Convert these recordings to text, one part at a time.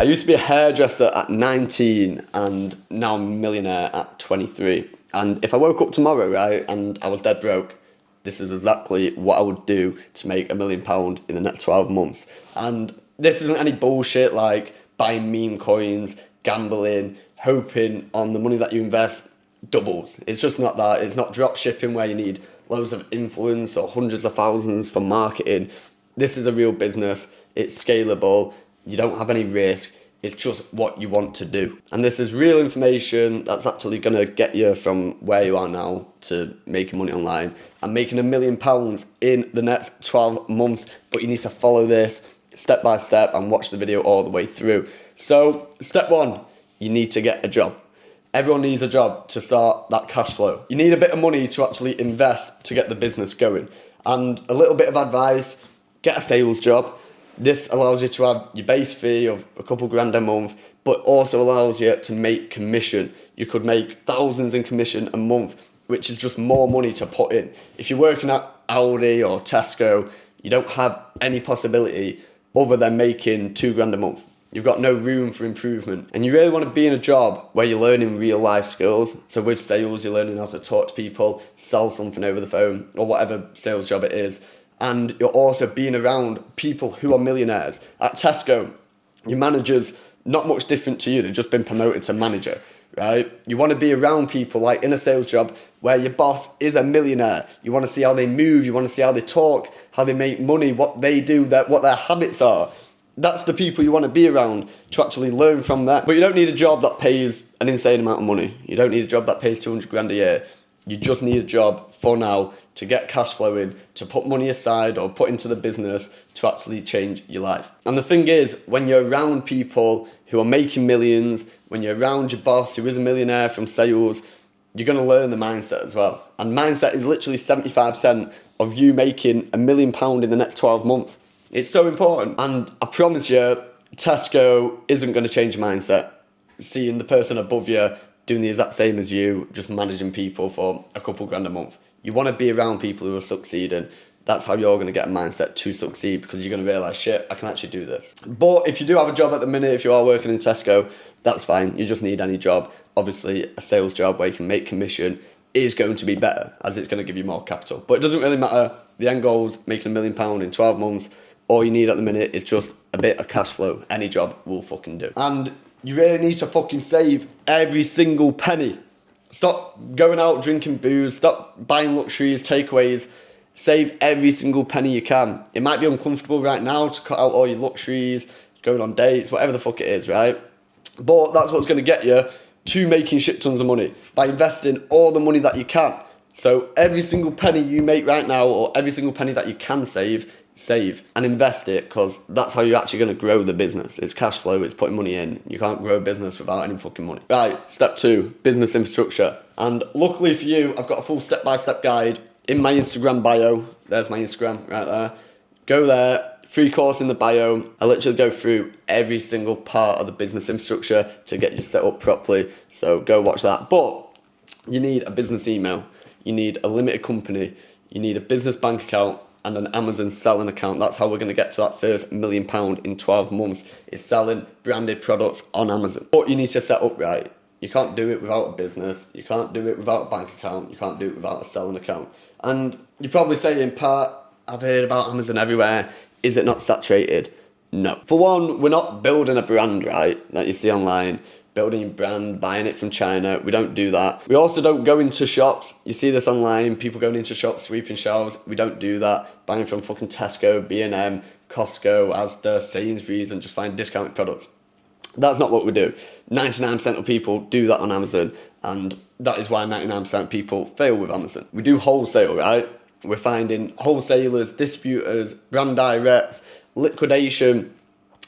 I used to be a hairdresser at 19 and now I'm a millionaire at 23. And if I woke up tomorrow, right, and I was dead broke, this is exactly what I would do to make £1 million in the next 12 months. And this isn't any bullshit like buying meme coins, gambling, hoping on the money that you invest doubles. It's just not that. It's not drop shipping where you need loads of influence or hundreds of thousands for marketing. This is a real business. It's scalable. You don't have any risk. It's just what you want to do. And this is real information that's actually going to get you from where you are now to making money online and making £1 million in the next 12 months. But you need to follow this step by step and watch the video all the way through. So step one, you need to get a job. Everyone needs a job to start that cash flow. You need a bit of money to actually invest to get the business going. And a little bit of advice, get a sales job. This allows you to have your base fee of a couple grand a month, but also allows you to make commission. You could make thousands in commission a month, which is just more money to put in. If you're working at Aldi or Tesco, you don't have any possibility other than making £2 a month. You've got no room for improvement. And you really want to be in a job where you're learning real life skills. So with sales, you're learning how to talk to people, sell something over the phone, or whatever sales job it is. And you're also being around people who are millionaires. At Tesco, your manager's not much different to you. They've just been promoted to manager, right? You want to be around people like in a sales job where your boss is a millionaire. You want to see how they move. You want to see how they talk, how they make money, what they do, what their habits are. That's the people you want to be around to actually learn from that. But you don't need a job that pays an insane amount of money. You don't need a job that pays 200 grand a year. You just need a job for now to get cash flowing, to put money aside or put into the business to actually change your life. And the thing is, when you're around people who are making millions, when you're around your boss who is a millionaire from sales, you're going to learn the mindset as well. And mindset is literally 75% of you making £1 million in the next 12 months. It's so important. And I promise you, Tesco isn't going to change your mindset. Seeing the person above you doing the exact same as you, just managing people for a couple grand a month. You want to be around people who are succeeding. That's how you're going to get a mindset to succeed, because you're going to realise, shit, I can actually do this. But if you do have a job at the minute, if you are working in Tesco, that's fine. You just need any job. Obviously, a sales job where you can make commission is going to be better, as it's going to give you more capital. But it doesn't really matter. The end goal is making £1 million in 12 months. All you need at the minute is just a bit of cash flow. Any job will fucking do. And you really need to fucking save every single penny. Stop going out drinking booze. Stop buying luxuries, takeaways. Save every single penny you can. It might be uncomfortable right now to cut out all your luxuries, going on dates, whatever the fuck it is, right? But that's what's going to get you to making shit tons of money, by investing all the money that you can. So every single penny you make right now, or every single penny that you can save and invest it, because that's how you're actually going to grow the business. It's cash flow, it's putting money in. You can't grow a business without any fucking money. Right, step 2, business infrastructure. And luckily for you, I've got a full step-by-step guide in my Instagram bio. There's my Instagram right there. Go there, free course in the bio. I literally go through every single part of the business infrastructure to get you set up properly. So go watch that. But you need a business email. You need a limited company. You need a business bank account and an Amazon selling account. That's how we're going to get to that first £1 million in 12 months, is selling branded products on Amazon. But you need to set up right. You can't do it without a business. You can't do it without a bank account. You can't do it without a selling account. And you're probably saying, in part, I've heard about Amazon everywhere. Is it not saturated? No. For one, we're not building a brand, right, that you see online. Building a brand, buying it from China. We don't do that. We also don't go into shops. You see this online, people going into shops, sweeping shelves. We don't do that. Buying from fucking Tesco, B&M, Costco, Asda, Sainsbury's, and just find discounted products. That's not what we do. 99% of people do that on Amazon, and that is why 99% of people fail with Amazon. We do wholesale, right? We're finding wholesalers, distributors, brand directs, liquidation.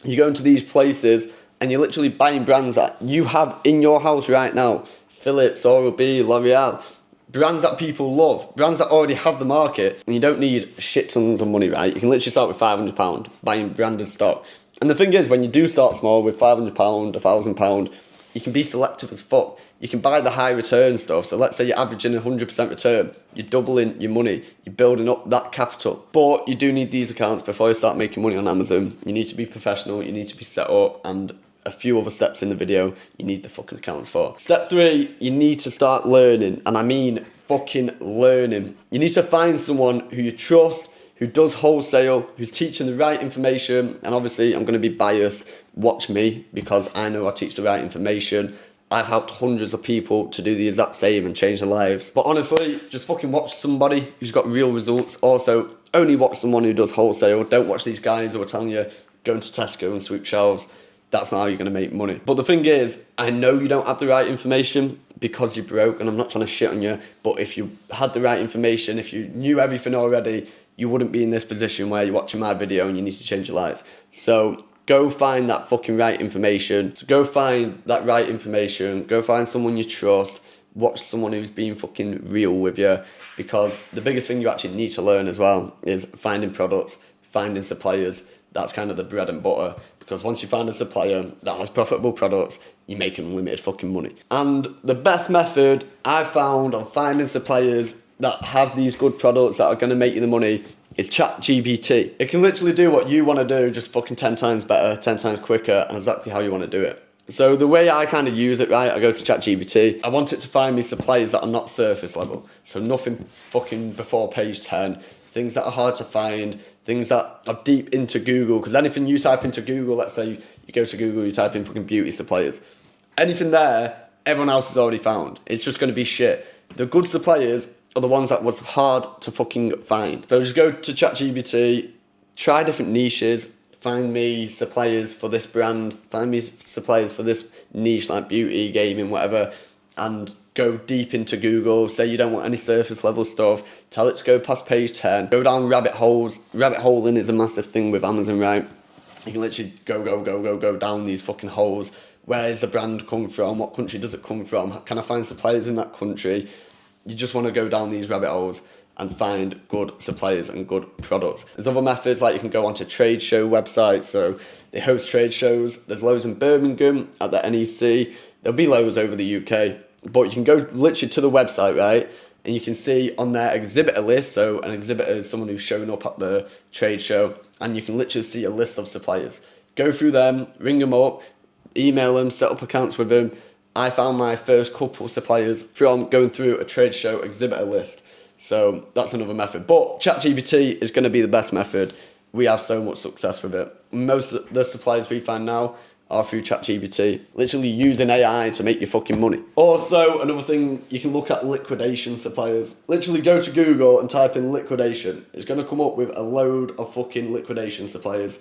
You go into these places and you're literally buying brands that you have in your house right now. Philips, Oral-B, L'Oreal. Brands that people love. Brands that already have the market. And you don't need shit tons of money, right? You can literally start with £500 buying branded stock. And the thing is, when you do start small with £500, £1,000, you can be selective as fuck. You can buy the high return stuff. So let's say you're averaging 100% return. You're doubling your money. You're building up that capital. But you do need these accounts before you start making money on Amazon. You need to be professional. You need to be set up. And a few other steps in the video you need the fucking accountants for. Step 3, you need to start learning, and I mean fucking learning. You need to find someone who you trust, who does wholesale, who's teaching the right information, and obviously I'm going to be biased, watch me, because I know I teach the right information. I've helped hundreds of people to do the exact same and change their lives. But honestly, just fucking watch somebody who's got real results. Also, only watch someone who does wholesale. Don't watch these guys who are telling you, go into Tesco and sweep shelves. That's not how you're going to make money. But the thing is, I know you don't have the right information because you're broke, and I'm not trying to shit on you, but if you had the right information, if you knew everything already, you wouldn't be in this position where you're watching my video and you need to change your life. So go find that fucking right information. So go find that right information. Go find someone you trust. Watch someone who's being fucking real with you, because the biggest thing you actually need to learn as well is finding products, finding suppliers. That's kind of the bread and butter, because once you find a supplier that has profitable products, you're making unlimited fucking money. And the best method I found on finding suppliers that have these good products that are going to make you the money is ChatGPT. It can literally do what you want to do, just fucking 10 times better, 10 times quicker, and exactly how you want to do it. So the way I kind of use it, right, I go to ChatGPT. I want it to find me suppliers that are not surface level. So nothing fucking before page 10, things that are hard to find, things that are deep into Google, because anything you type into Google, let's say you go to Google, you type in fucking beauty suppliers, anything there, everyone else has already found. It's just going to be shit. The good suppliers are the ones that was hard to fucking find. So just go to ChatGPT, try different niches, find me suppliers for this brand, find me suppliers for this niche like beauty, gaming, whatever, and go deep into Google. Say you don't want any surface level stuff, tell it to go past page 10, go down rabbit holes. Rabbit holing is a massive thing with Amazon, right? You can literally go down these fucking holes. Where is the brand come from? What country does it come from? Can I find suppliers in that country? You just want to go down these rabbit holes and find good suppliers and good products. There's other methods, like you can go onto trade show websites. So they host trade shows. There's loads in Birmingham at the NEC. There'll be loads over the UK. But you can go literally to the website, right? And you can see on their exhibitor list. So an exhibitor is someone who's showing up at the trade show. And you can literally see a list of suppliers. Go through them, ring them up, email them, set up accounts with them. I found my first couple suppliers from going through a trade show exhibitor list. So that's another method. But ChatGPT is going to be the best method. We have so much success with it. Most of the suppliers we find now are through ChatGPT. Literally using AI to make you fucking money. Also, another thing, you can look at liquidation suppliers. Literally go to Google and type in liquidation. It's going to come up with a load of fucking liquidation suppliers.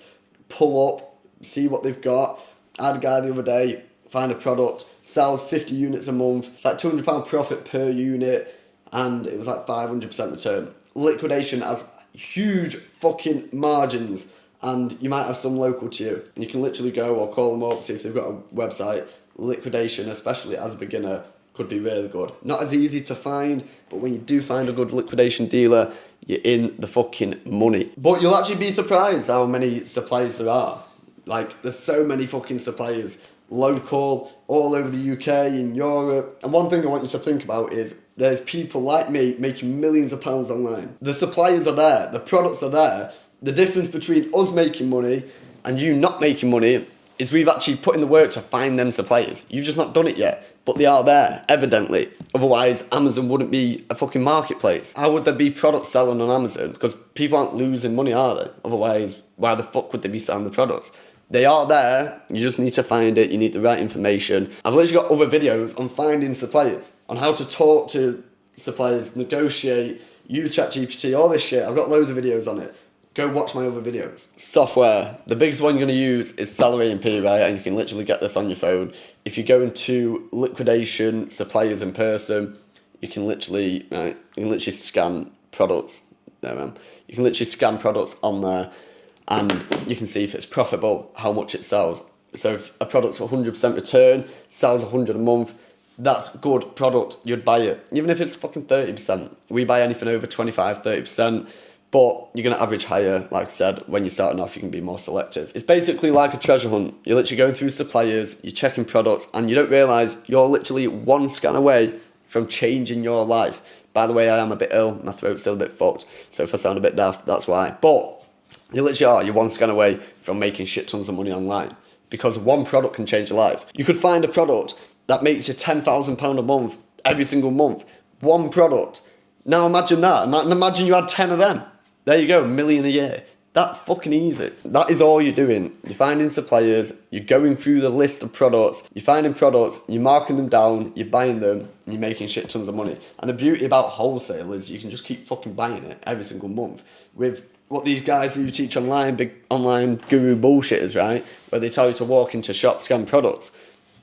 Pull up, see what they've got. I had a guy the other day find a product, sells 50 units a month, it's like £200 profit per unit, and it was like 500% return. Liquidation has huge fucking margins, and you might have some local to you. And you can literally go or call them up, see if they've got a website. Liquidation, especially as a beginner, could be really good. Not as easy to find, but when you do find a good liquidation dealer, you're in the fucking money. But you'll actually be surprised how many suppliers there are. Like, there's so many fucking suppliers. Local, all over the UK, in Europe. And one thing I want you to think about is there's people like me making millions of pounds online. The suppliers are there, the products are there. The difference between us making money and you not making money is we've actually put in the work to find them suppliers. You've just not done it yet, but they are there, evidently. Otherwise, Amazon wouldn't be a fucking marketplace. How would there be products selling on Amazon? Because people aren't losing money, are they? Otherwise, why the fuck would they be selling the products? They are there, you just need to find it, you need the right information. I've literally got other videos on finding suppliers, on how to talk to suppliers, negotiate, use ChatGPT, all this shit. I've got loads of videos on it. Go watch my other videos. Software. The biggest one you're going to use is Salary and P, right? And you can literally get this on your phone. If you go into liquidation, suppliers in person, you can literally, scan products. There, man. You can literally scan products on there, and you can see if it's profitable, how much it sells. So if a product's 100% return, sells 100 a month, that's good product, you'd buy it. Even if it's fucking 30%. We buy anything over 25, 30%, but you're going to average higher. Like I said, when you're starting off, you can be more selective. It's basically like a treasure hunt. You're literally going through suppliers, you're checking products, and you don't realise you're literally one scan away from changing your life. By the way, I am a bit ill, my throat's still a bit fucked, so if I sound a bit daft, that's why. But you literally are, you're one scan away from making shit tons of money online. because one product can change your life. You could find a product that makes you £10,000 a month every single month. One product. Now imagine that. Imagine you had 10 of them. There you go, $1 million a year. That fucking easy. That is all you're doing. You're finding suppliers, you're going through the list of products, you're finding products, you're marking them down, you're buying them, and you're making shit tons of money. And the beauty about wholesale is you can just keep fucking buying it every single month. With what these guys who teach online, big online guru bullshitters, right? Where they tell you to walk into shops, scan products.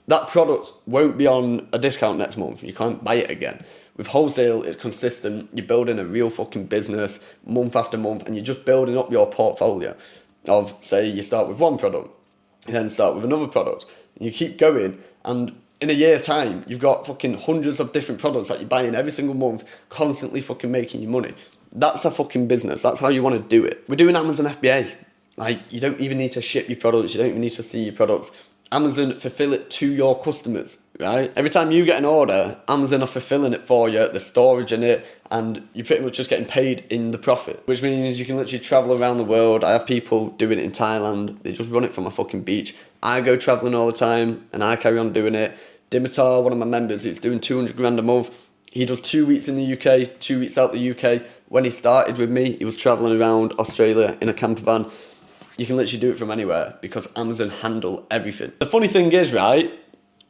That product won't be on a discount next month. You can't buy it again. With wholesale, it's consistent. You're building a real fucking business month after month, and you're just building up your portfolio of, say, you start with one product, you then start with another product, and you keep going, and in a year's time, you've got fucking hundreds of different products that you're buying every single month, constantly fucking making you money. That's a fucking business. That's how you want to do it. We're doing Amazon FBA. Like, you don't even need to ship your products. You don't even need to see your products. Amazon fulfill it to your customers, right? Every time you get an order, Amazon are fulfilling it for you, the storage in it, and you're pretty much just getting paid in the profit, which means you can literally travel around the world. I have people doing it in Thailand. They just run it from a fucking beach. I go traveling all the time, and I carry on doing it. Dimitar, one of my members, he's doing 200 grand a month. He does 2 weeks in the UK, 2 weeks out the UK. When he started with me, he was traveling around Australia in a camper van. You can literally do it from anywhere because Amazon handle everything. The funny thing is, right,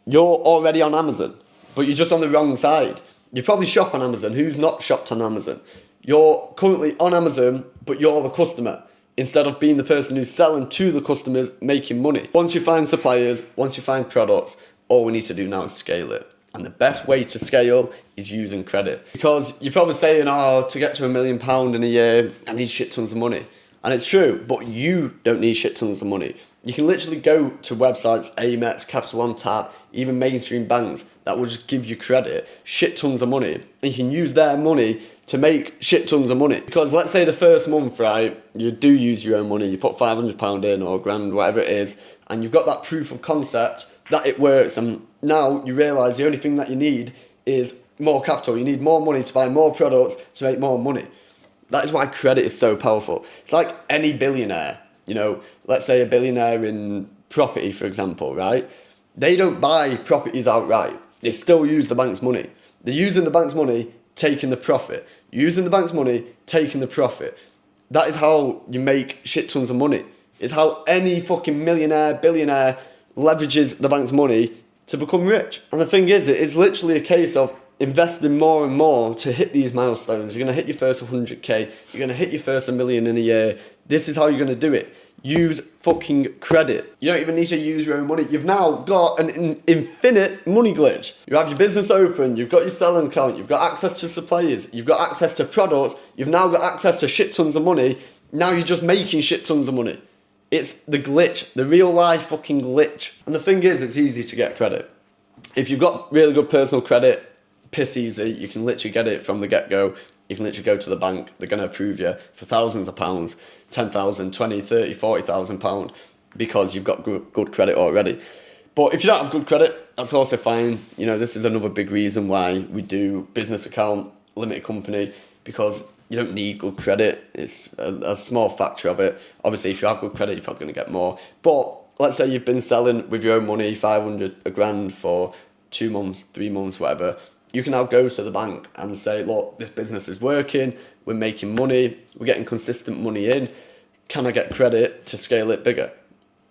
you're already on Amazon, but you're just on the wrong side. You probably shop on Amazon. Who's not shopped on Amazon? You're currently on Amazon, but you're the customer, instead of being the person who's selling to the customers, making money. Once you find suppliers, once you find products, all we need to do now is scale it. And the best way to scale is using credit. Because you're probably saying, oh, to get to £1 million in a year, I need shit tons of money. And it's true, but you don't need shit tons of money. You can literally go to websites, Amex, Capital on Tap, even mainstream banks that will just give you credit, shit tons of money. And you can use their money to make shit tons of money. Because let's say the first month, right, you do use your own money, you put £500 in or £1,000, whatever it is, and you've got that proof of concept that it works, and now you realise the only thing that you need is more capital. You need more money to buy more products to make more money. That is why credit is so powerful. It's like any billionaire, you know, let's say a billionaire in property, for example, right? They don't buy properties outright. They still use the bank's money. They're using the bank's money, taking the profit. Using the bank's money, taking the profit. That is how you make shit tons of money. It's how any fucking millionaire, billionaire leverages the bank's money to become rich. And the thing is, it's literally a case of investing more and more to hit these milestones. You're going to hit your first 100k. You're going to hit your first $1 million in a year. This is how you're going to do it. Use fucking credit. You don't even need to use your own money. You've now got an infinite money glitch. You have your business open. You've got your selling account. You've got access to suppliers. You've got access to products. You've now got access to shit tons of money. Now you're just making shit tons of money. It's the glitch, the real life fucking glitch. And the thing is, it's easy to get credit. If you've got really good personal credit, piss easy. You can literally get it from the get-go. You can literally go to the bank. They're going to approve you for thousands of pounds, 10,000, 20, 30, 40,000 pounds, because you've got good credit already. But if you don't have good credit, that's also fine. You know, this is another big reason why we do business account, limited company, because you don't need good credit. It's a small factor of it. Obviously, if you have good credit, you're probably going to get more. But let's say you've been selling with your own money, 500, a grand for 2 months, 3 months, whatever. You can now go to the bank and say, look, this business is working, we're making money, we're getting consistent money in. Can I get credit to scale it bigger?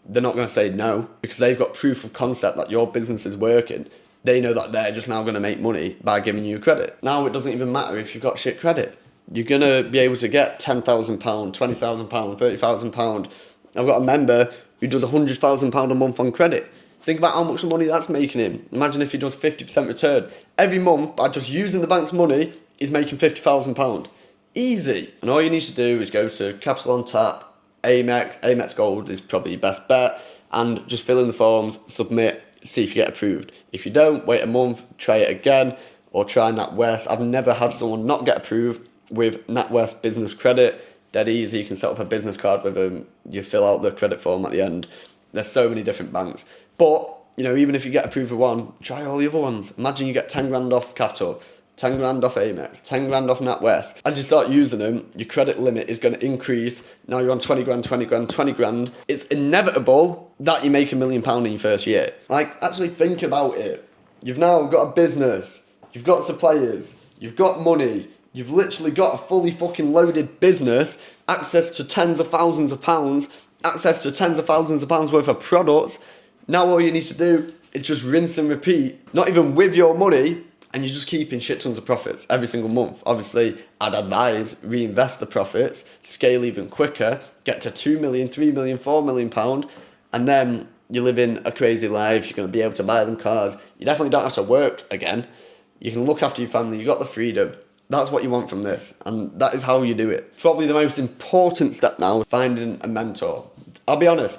They're not going to say no, because they've got proof of concept that your business is working. They know that they're just now going to make money by giving you credit. Now it doesn't even matter if you've got shit credit. You're going to be able to get £10,000, £20,000, £30,000. I've got a member who does £100,000 a month on credit. Think about how much money that's making him. Imagine if he does 50% return. Every month, by just using the bank's money, he's making £50,000. Easy. And all you need to do is go to Capital on Tap, Amex Gold is probably your best bet, and just fill in the forms, submit, see if you get approved. If you don't, wait a month, try it again, or try NatWest. I've never had someone not get approved with NatWest Business Credit. Dead easy. You can set up a business card with them. You fill out the credit form at the end. There's so many different banks. But, you know, even if you get approved for one, try all the other ones. Imagine you get 10 grand off capital, 10 grand off Amex, 10 grand off NatWest. As you start using them, your credit limit is going to increase. Now you're on 20 grand, 20 grand, 20 grand. It's inevitable that you make £1 million in your first year. Like, actually think about it. You've now got a business, you've got suppliers, you've got money, you've literally got a fully fucking loaded business, access to tens of thousands of pounds, access to tens of thousands of pounds worth of products. Now all you need to do is just rinse and repeat, not even with your money, and you're just keeping shit tons of profits every single month. Obviously, I'd advise reinvest the profits, scale even quicker, get to 2 million, 3 million, 4 million pound, and then you're living a crazy life. You're going to be able to buy them cars. You definitely don't have to work again. You can look after your family. You've got the freedom. That's what you want from this, and that is how you do it. Probably the most important step now, finding a mentor. I'll be honest,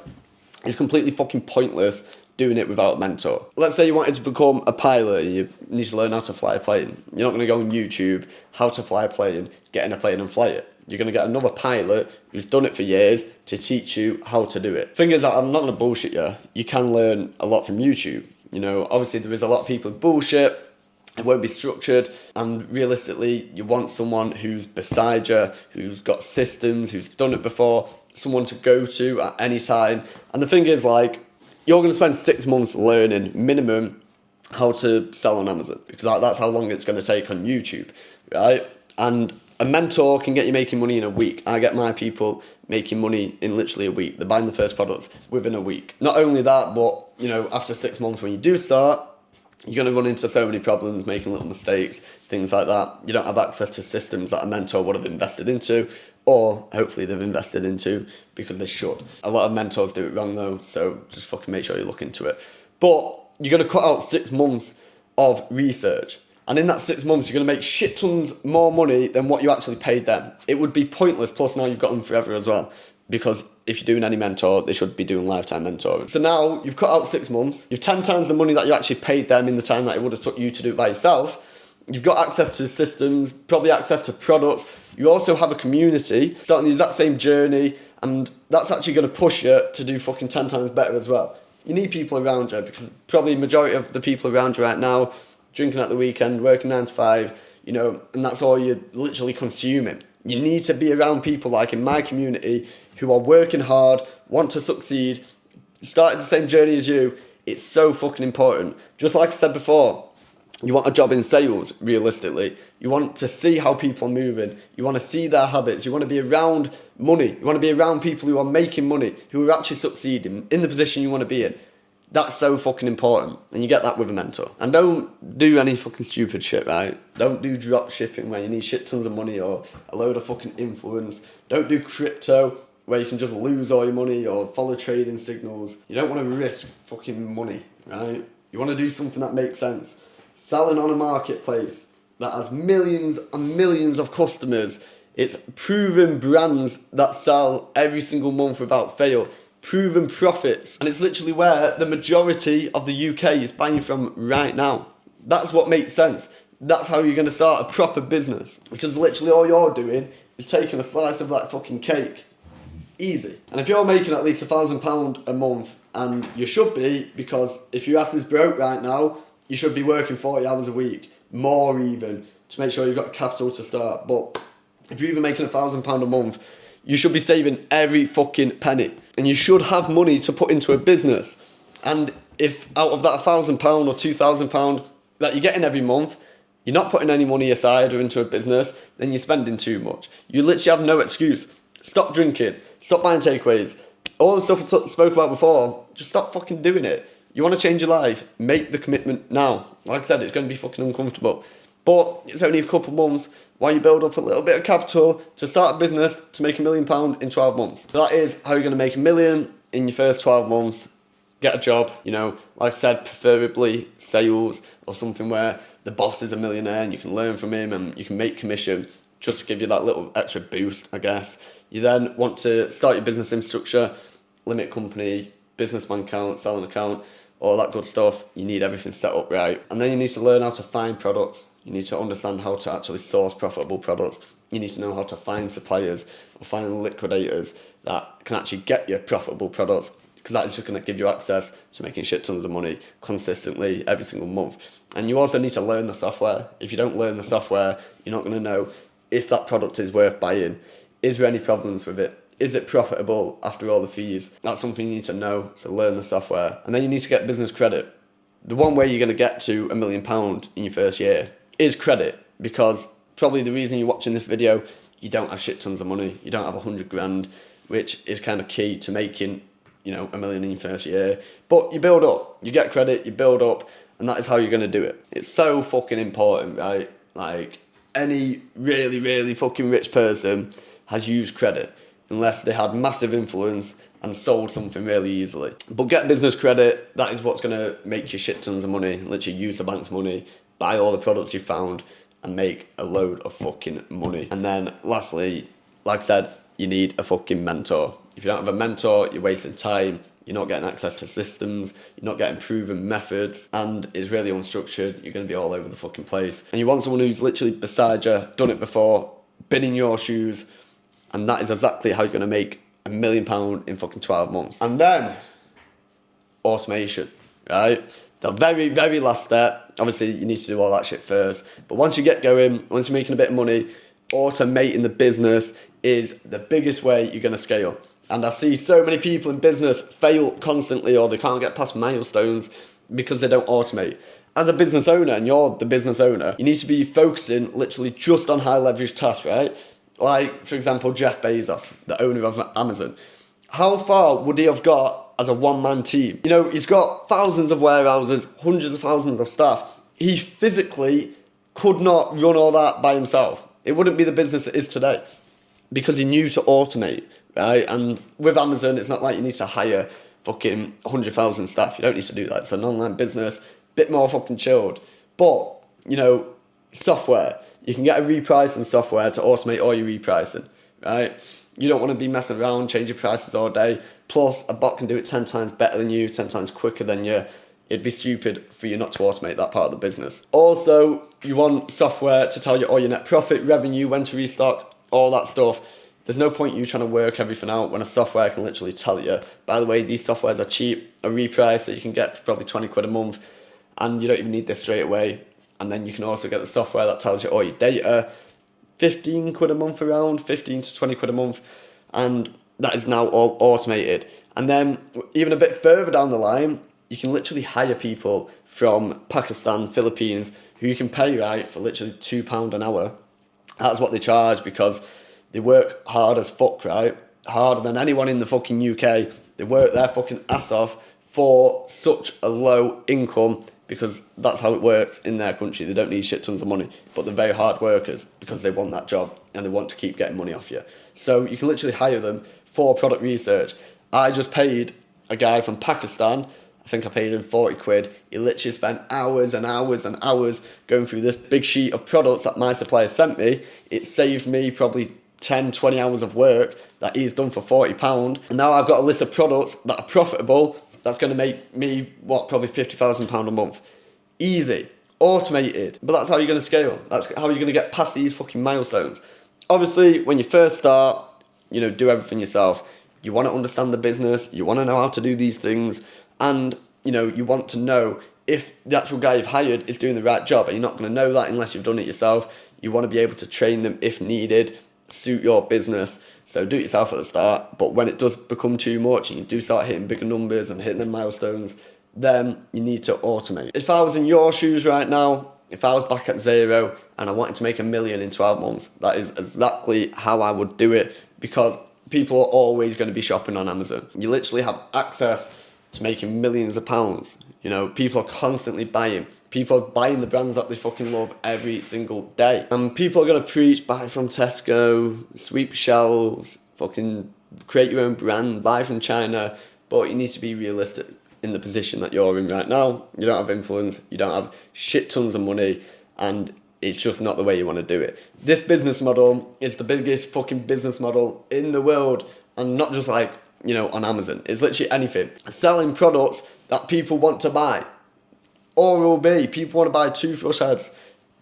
it's completely fucking pointless doing it without a mentor. Let's say you wanted to become a pilot and you need to learn how to fly a plane. You're not going to go on YouTube, how to fly a plane, get in a plane and fly it. You're going to get another pilot who's done it for years to teach you how to do it. Thing is that I'm not going to bullshit you. You can learn a lot from YouTube. You know, obviously there is a lot of people who bullshit. It won't be structured, and realistically you want someone who's beside you, who's got systems, who's done it before, someone to go to at any time. And the thing is, like, you're going to spend 6 months learning minimum how to sell on Amazon, because that's how long it's going to take on YouTube, right? And a mentor can get you making money in a week. I get my people making money in literally a week. They're buying the first products within a week. Not only that, but, you know, after 6 months when you do start, you're going to run into so many problems, making little mistakes, things like that. You don't have access to systems that a mentor would have invested into, or hopefully they've invested into, because they should. A lot of mentors do it wrong though, so just fucking make sure you look into it. But you're going to cut out 6 months of research, and in that 6 months you're going to make shit tons more money than what you actually paid them. It would be pointless, plus now you've got them forever as well, because if you're doing any mentor, they should be doing lifetime mentoring. So now you've cut out 6 months, you've 10 times the money that you actually paid them in the time that it would have took you to do it by yourself. You've got access to systems, probably access to products. You also have a community starting the exact same journey, and that's actually going to push you to do fucking 10 times better as well. You need people around you, because probably majority of the people around you right now, drinking at the weekend, working 9 to 5, you know, and that's all you're literally consuming. You need to be around people like in my community who are working hard, want to succeed, started the same journey as you. It's so fucking important. Just like I said before, you want a job in sales, realistically. You want to see how people are moving. You want to see their habits. You want to be around money. You want to be around people who are making money, who are actually succeeding in the position you want to be in. That's so fucking important, and you get that with a mentor. And don't do any fucking stupid shit, right? Don't do drop shipping where you need shit tons of money, or a load of fucking influence. Don't do crypto where you can just lose all your money, or follow trading signals. You don't want to risk fucking money, right? You want to do something that makes sense. Selling on a marketplace that has millions and millions of customers. It's proven brands that sell every single month without fail. Proven profits, and it's literally where the majority of the UK is buying from right now. That's what makes sense. That's how you're going to start a proper business, because literally all you're doing is taking a slice of that fucking cake. Easy. And if you're making at least £1,000 a month, and you should be, because if your ass is broke right now, you should be working 40 hours a week, more even, to make sure you've got capital to start. But if you're even making £1,000 a month, you should be saving every fucking penny, and you should have money to put into a business. And if out of that £1,000 or £2,000 that you're getting every month, you're not putting any money aside or into a business, then you're spending too much. You literally have no excuse. Stop drinking, stop buying takeaways, all the stuff I spoke about before. Just stop fucking doing it. You want to change your life, make the commitment now. Like I said, it's going to be fucking uncomfortable, but it's only a couple months while you build up a little bit of capital to start a business to make £1 million in 12 months. That is how you're going to make $1 million in your first 12 months. Get a job, you know, like I said, preferably sales or something where the boss is a millionaire and you can learn from him and you can make commission, just to give you that little extra boost, I guess. You then want to start your business infrastructure, limit company, businessman account, selling account, all that good stuff. You need everything set up right. And then you need to learn how to find products. You need to understand how to actually source profitable products. You need to know how to find suppliers or find liquidators that can actually get you profitable products. because that is just going to give you access to making shit tons of money consistently every single month. And you also need to learn the software. If you don't learn the software, you're not going to know if that product is worth buying. Is there any problems with it? Is it profitable after all the fees? That's something you need to know, so learn the software. And then you need to get business credit. The one way you're going to get to £1 million in your first year is credit, because probably the reason you're watching this video, you don't have shit tons of money. You don't have 100 grand, which is kind of key to making, £1 million in your first year. But you build up, you get credit, you build up, and that is how you're going to do it. It's so fucking important, right? Like, any really, really fucking rich person has used credit, unless they had massive influence and sold something really easily. But get business credit, that is what's going to make you shit tons of money. Literally use the bank's money, buy all the products you found, and make a load of fucking money. And then lastly, like I said, you need a fucking mentor. If you don't have a mentor, you're wasting time, you're not getting access to systems, you're not getting proven methods, and it's really unstructured. You're going to be all over the fucking place. And you want someone who's literally beside you, done it before, been in your shoes, and that is exactly how you're going to make £1 million in fucking 12 months. And then, automation, right? The very, very last step, obviously you need to do all that shit first, but once you get going, once you're making a bit of money, automating the business is the biggest way you're going to scale. And I see so many people in business fail constantly, or they can't get past milestones because they don't automate. As a business owner, and you're the business owner, you need to be focusing literally just on high leverage tasks, right? Like, for example, Jeff Bezos, the owner of Amazon. How far would he have got as a one-man team? He's got thousands of warehouses, hundreds of thousands of staff. He physically could not run all that by himself. It wouldn't be the business it is today, because he knew to automate, right? And with Amazon, it's not like you need to hire fucking 100,000 staff. You don't need to do that. It's an online business, bit more fucking chilled. But, software. You can get a repricing software to automate all your repricing, right? You don't want to be messing around, changing prices all day. Plus, a bot can do it 10 times better than you, 10 times quicker than you. It'd be stupid for you not to automate that part of the business. Also, you want software to tell you all your net profit, revenue, when to restock, all that stuff. There's no point you trying to work everything out when a software can literally tell you. By the way, these softwares are cheap, a reprice that you can get for probably 20 quid a month, and you don't even need this straight away. And then you can also get the software that tells you all your data, 15 quid a month around, 15 to 20 quid a month, and that is now all automated. And then even a bit further down the line, you can literally hire people from Pakistan, Philippines, who you can pay, right, for literally £2 an hour. That's what they charge, because they work hard as fuck, right? Harder than anyone in the fucking UK. They work their fucking ass off for such a low income, because that's how it works in their country. They don't need shit tons of money, but they're very hard workers because they want that job and they want to keep getting money off you. So you can literally hire them for product research. I just paid a guy from Pakistan, I think I paid him 40 quid. He literally spent hours and hours and hours going through this big sheet of products that my supplier sent me. It saved me probably 10, 20 hours of work that he's done for £40. And now I've got a list of products that are profitable. That's going to make me, probably £50,000 a month. Easy. Automated. But that's how you're going to scale. That's how you're going to get past these fucking milestones. Obviously, when you first start, do everything yourself. You want to understand the business. You want to know how to do these things. And, you want to know if the actual guy you've hired is doing the right job. And you're not going to know that unless you've done it yourself. You want to be able to train them if needed, suit your business. So do it yourself at the start, but when it does become too much and you do start hitting bigger numbers and hitting the milestones, then you need to automate. If I was in your shoes right now, if I was back at zero and I wanted to make £1 million in 12 months, that is exactly how I would do it, because people are always going to be shopping on Amazon. You literally have access to making millions of pounds. People are constantly buying. People are buying the brands that they fucking love every single day. And people are going to preach, buy from Tesco, sweep shelves, fucking create your own brand, buy from China. But you need to be realistic in the position that you're in right now. You don't have influence, you don't have shit tons of money, and it's just not the way you want to do it. This business model is the biggest fucking business model in the world, and not just on Amazon. It's literally anything. Selling products that people want to buy. Oral-B, people want to buy toothbrush heads.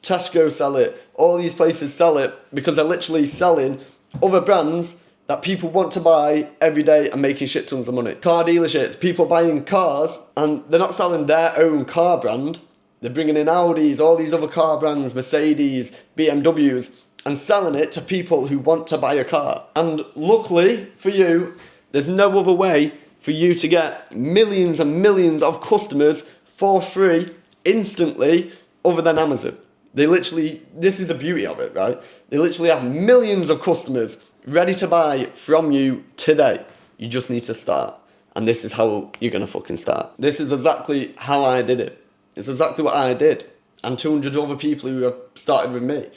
Tesco sell it. All these places sell it because they're literally selling other brands that people want to buy every day and making shit tons of money. Car dealerships, people buying cars and they're not selling their own car brand. They're bringing in Audis, all these other car brands, Mercedes, BMWs, and selling it to people who want to buy a car. And luckily for you, there's no other way for you to get millions and millions of customers for free instantly other than Amazon. They literally, this is the beauty of it, right? They literally have millions of customers ready to buy from you today. You just need to start. And this is how you're gonna fucking start. This is exactly how I did it. It's exactly what I did. And 200 other people who have started with me.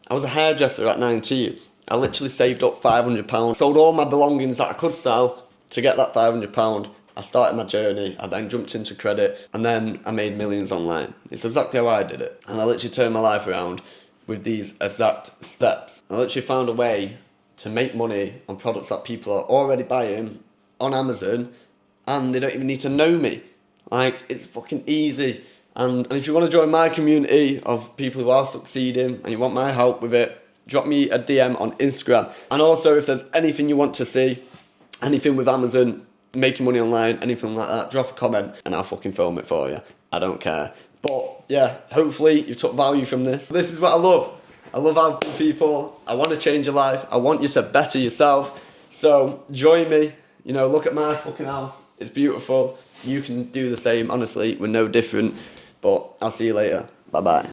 I was a hairdresser at 19. I literally saved up £500, sold all my belongings that I could sell to get that £500. I started my journey, I then jumped into credit, and then I made millions online. It's exactly how I did it. And I literally turned my life around with these exact steps. I literally found a way to make money on products that people are already buying on Amazon, and they don't even need to know me. Like, it's fucking easy. And if you want to join my community of people who are succeeding and you want my help with it, drop me a DM on Instagram. And also, if there's anything you want to see, anything with Amazon, making money online, anything like that, drop a comment and I'll fucking film it for you. I don't care. But yeah, hopefully you took value from this. This is what I love. I love helping people. I want to change your life. I want you to better yourself. So join me. You know, look at my fucking house. It's beautiful. You can do the same. Honestly, we're no different. But I'll see you later. Bye-bye.